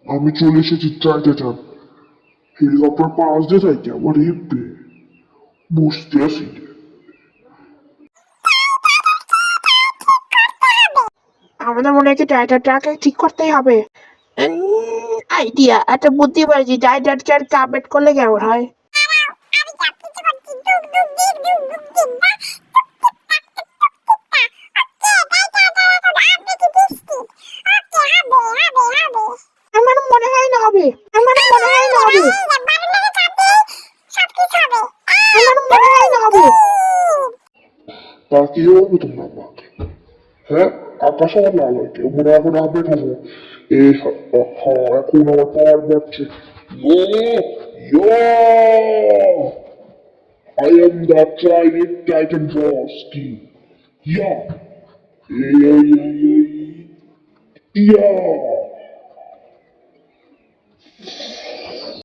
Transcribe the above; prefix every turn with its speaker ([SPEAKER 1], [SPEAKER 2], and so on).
[SPEAKER 1] আমি চলে এসেছি টাইটান। হেলিকপ্টার পাশ দিয়ে যাই আমার হেপে বুঝতে আসি।
[SPEAKER 2] আমাদের মনে হয় কি টাইটানটাকে ঠিক করতেই হবে। আইডিয়া, একটা বুদ্ধি পাইছি, টাইটানটাকে আপডেট করলে কেমন হয়? আমার মনে হয় না হবে। আমার মনে হয় না হবে। আমার মনে হয় না হবে।
[SPEAKER 1] তা কি হবে তোমরা আমাকে? হ্যাঁ, আকাশ আমার লাল হয়েছে, মনে এখন আপডেট হবো। এই হ্যাঁ, এখন আমার পাওয়ার বাড়ছে। I am the Trident Titan Boss King. Yeah. Yeah.